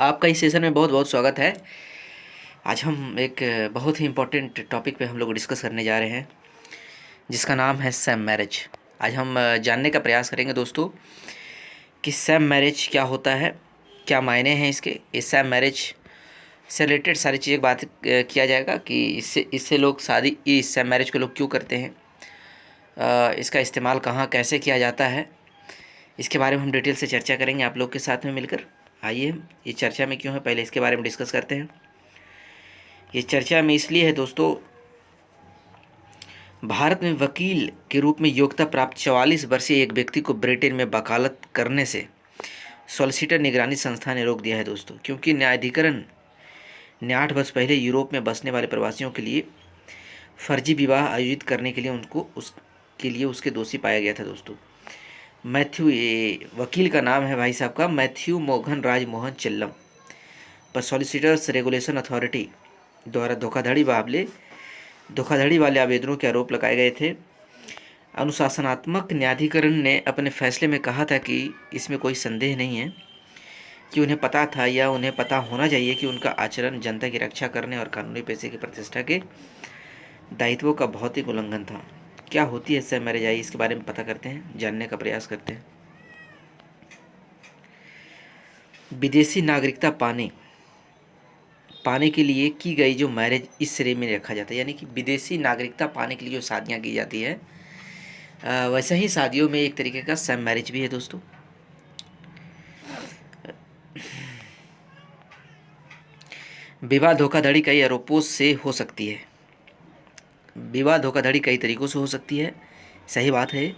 आपका इस सेशन में बहुत बहुत स्वागत है। आज हम एक बहुत ही इम्पोर्टेंट टॉपिक पे हम लोग डिस्कस करने जा रहे हैं, जिसका नाम है सैम मैरिज। आज हम जानने का प्रयास करेंगे दोस्तों कि सैम मैरिज क्या होता है, क्या मायने हैं इसके। इस सैम मैरिज से रिलेटेड सारी चीज़ें बात किया जाएगा कि इससे इससे लोग शादी, इस सैम मैरिज को लोग क्यों करते हैं, इसका इस्तेमाल कहाँ कैसे किया जाता है, इसके बारे में हम डिटेल से चर्चा करेंगे आप लोग के साथ में मिलकर। आइए, ये चर्चा में क्यों है, पहले इसके बारे में डिस्कस करते हैं। ये चर्चा में इसलिए है दोस्तों, भारत में वकील के रूप में योग्यता प्राप्त 44 वर्षीय एक व्यक्ति को ब्रिटेन में वकालत करने से सॉलिसिटर निगरानी संस्था ने रोक दिया है दोस्तों, क्योंकि न्यायाधिकरण ने 8 वर्ष पहले यूरोप में बसने वाले प्रवासियों के लिए फर्जी विवाह आयोजित करने के लिए उसके दोषी पाया गया था दोस्तों। मैथ्यू, ये वकील का नाम है भाई साहब का मैथ्यू मोहन राज मोहन चिल्लम, पर सॉलिसिटर्स रेगुलेशन अथॉरिटी द्वारा धोखाधड़ी वाले आवेदनों के आरोप लगाए गए थे। अनुशासनात्मक न्यायाधिकरण ने अपने फैसले में कहा था कि इसमें कोई संदेह नहीं है कि उन्हें पता था या उन्हें पता होना चाहिए कि उनका आचरण जनता की रक्षा करने और कानूनी पेशे की प्रतिष्ठा के दायित्वों का भौतिक उल्लंघन था। क्या होती है सैम मैरिज, आई इसके बारे में पता करते हैं, जानने का प्रयास करते हैं। विदेशी नागरिकता पाने के लिए की गई जो मैरिज इस श्रेणी में रखा जाता है, यानी कि विदेशी नागरिकता पाने के लिए जो शादियां की जाती है, वैसे ही शादियों में एक तरीके का सैम मैरिज भी है दोस्तों। विवाह धोखाधड़ी कई आरोपों से हो सकती है। विवाह धोखाधड़ी कई तरीकों से हो सकती है, सही बात है।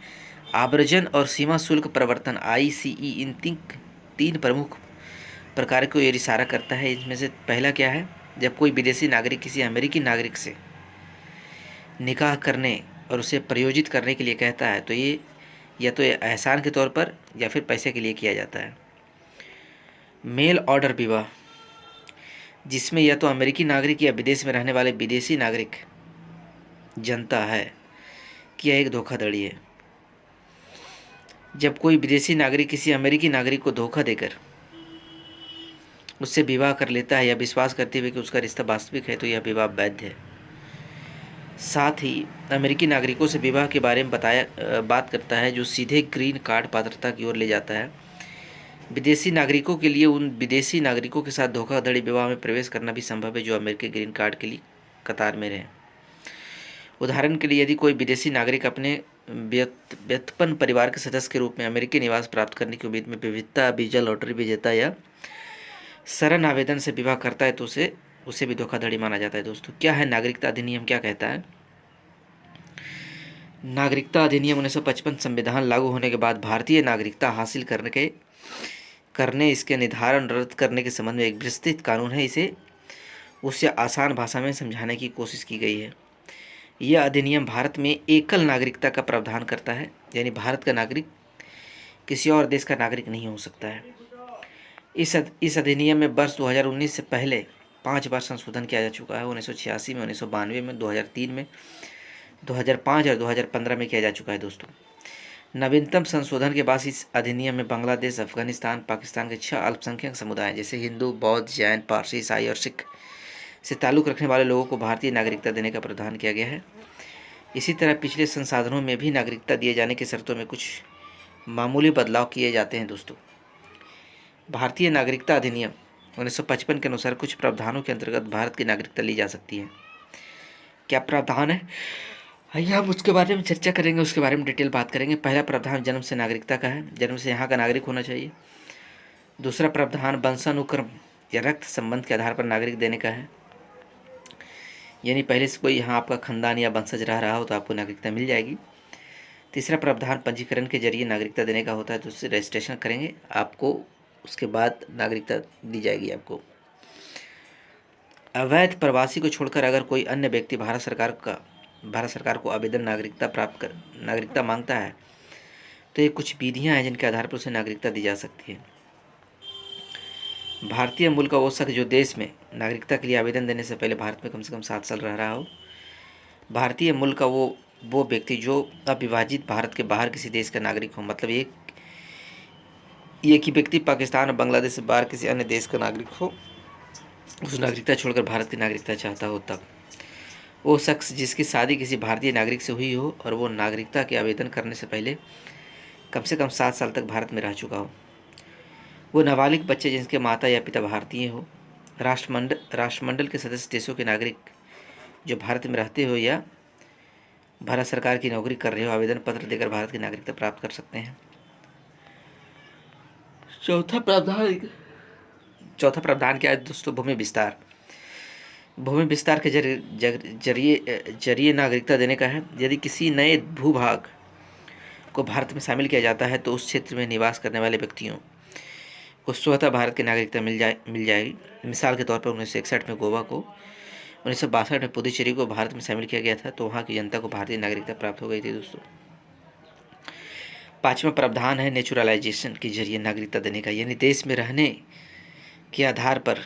आव्रजन और सीमा शुल्क प्रवर्तन ICE इन तीन प्रमुख प्रकार को ये इशारा करता है। इनमें से पहला क्या है, जब कोई विदेशी नागरिक किसी अमेरिकी नागरिक से निकाह करने और उसे प्रयोजित करने के लिए कहता है, तो ये या तो ये एहसान के तौर पर या फिर पैसे के लिए किया जाता है। मेल ऑर्डर विवाह, जिसमें या तो अमेरिकी नागरिक या विदेश में रहने वाले विदेशी नागरिक जनता है कि यह एक धोखाधड़ी है। जब कोई विदेशी नागरिक किसी अमेरिकी नागरिक को धोखा देकर उससे विवाह कर लेता है या विश्वास करते हुए कि उसका रिश्ता वास्तविक है, तो यह विवाह वैध है। साथ ही अमेरिकी नागरिकों से विवाह के बारे में बात करता है, जो सीधे ग्रीन कार्ड पात्रता की ओर ले जाता है। विदेशी नागरिकों के लिए उन विदेशी नागरिकों के साथ धोखाधड़ी विवाह में प्रवेश करना भी संभव है जो अमेरिकी ग्रीन कार्ड के लिए कतार में रहे। उदाहरण के लिए, यदि कोई विदेशी नागरिक अपने व्युत्पन्न परिवार के सदस्य के रूप में अमेरिकी निवास प्राप्त करने की उम्मीद में विविधता वीजा लॉटरी विजेता या शरण आवेदन से विवाह करता है, तो उसे भी धोखाधड़ी माना जाता है दोस्तों। क्या है नागरिकता अधिनियम, क्या कहता है? नागरिकता अधिनियम 1955 संविधान लागू होने के बाद भारतीय नागरिकता हासिल करने इसके निर्धारण रद्द करने के संबंध में एक विस्तृत कानून है। इसे उससे आसान भाषा में समझाने की कोशिश की गई है। यह अधिनियम भारत में एकल नागरिकता का प्रावधान करता है, यानी भारत का नागरिक किसी और देश का नागरिक नहीं हो सकता है। इस अधिनियम में वर्ष 2019 से पहले 5 बार संशोधन किया जा चुका है। 1986 में, 1992 में, 2003 में, 2005 और 2015 में किया जा चुका है दोस्तों। नवीनतम संशोधन के बाद इस अधिनियम में बांग्लादेश, अफगानिस्तान, पाकिस्तान के 6 अल्पसंख्यक समुदाय जैसे हिंदू, बौद्ध, जैन, पारसी, ईसाई और सिख से ताल्लुक़ रखने वाले लोगों को भारतीय नागरिकता देने का प्रावधान किया गया है। इसी तरह पिछले संसाधनों में भी नागरिकता दिए जाने की शर्तों में कुछ मामूली बदलाव किए जाते हैं दोस्तों। भारतीय नागरिकता अधिनियम 1955 के अनुसार कुछ प्रावधानों के अंतर्गत भारत की नागरिकता ली जा सकती है। क्या प्रावधान है, आइए हम उसके बारे में चर्चा करेंगे, उसके बारे में डिटेल बात करेंगे। पहला प्रावधान जन्म से नागरिकता का है, जन्म से यहाँ का नागरिक होना चाहिए। दूसरा प्रावधान वंशानुक्रम या रक्त संबंध के आधार पर नागरिक देने का है, यानी पहले से कोई यहाँ आपका खानदान या वंशज रह रहा हो तो आपको नागरिकता मिल जाएगी। तीसरा प्रावधान पंजीकरण के जरिए नागरिकता देने का होता है, तो उससे रजिस्ट्रेशन करेंगे आपको, उसके बाद नागरिकता दी जाएगी आपको। अवैध प्रवासी को छोड़कर अगर कोई अन्य व्यक्ति भारत सरकार को आवेदन नागरिकता मांगता है, तो ये कुछ विधियां हैं जिनके आधार पर उसे नागरिकता दी जा सकती है। भारतीय मूल का वो शख्स जो देश में नागरिकता के लिए आवेदन देने से पहले भारत में कम से कम 7 साल रह रहा हो। भारतीय मूल का वो व्यक्ति जो अविभाजित भारत के बाहर किसी देश का नागरिक हो, मतलब ये कि व्यक्ति पाकिस्तान और बांग्लादेश से बाहर किसी अन्य देश का नागरिक हो, उस नागरिकता छोड़कर भारत की नागरिकता चाहता हो, तब वो शख्स जिसकी शादी किसी भारतीय नागरिक से हुई हो और वो नागरिकता के आवेदन करने से पहले कम से कम 7 साल तक भारत में रह चुका हो, वो नाबालिग बच्चे जिनके माता या पिता भारतीय हो, राष्ट्रमंडल के सदस्य देशों के नागरिक जो भारत में रहते हो या भारत सरकार की नौकरी कर रहे हो, आवेदन पत्र देकर भारत की नागरिकता प्राप्त कर सकते हैं। चौथा प्रावधान क्या है दोस्तों? भूमि विस्तार। भूमि विस्तार के जरिए नागरिकता देने का है। यदि किसी नए भूभाग को भारत में शामिल किया जाता है तो उस क्षेत्र में निवास करने वाले व्यक्तियों को स्वतः भारत की नागरिकता मिल जाएगी। मिसाल के तौर पर 1961 में गोवा को, 1962 में पुदुचेरी को भारत में शामिल किया गया था, तो वहाँ की जनता को भारतीय नागरिकता प्राप्त हो गई थी दोस्तों। 5वां प्रावधान है नेचुरलाइजेशन के जरिए नागरिकता देने का, यानी देश में रहने के आधार पर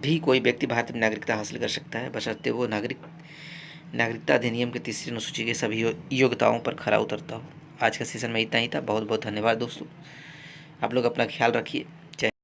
भी कोई व्यक्ति भारत में नागरिकता हासिल कर सकता है, बशर्ते वो नागरिकता अधिनियम के 3री अनुसूची के सभी योग्यताओं पर खरा उतरता हो। आज का सेशन में इतना ही था। बहुत बहुत धन्यवाद दोस्तों। आप लोग अपना ख्याल रखिए।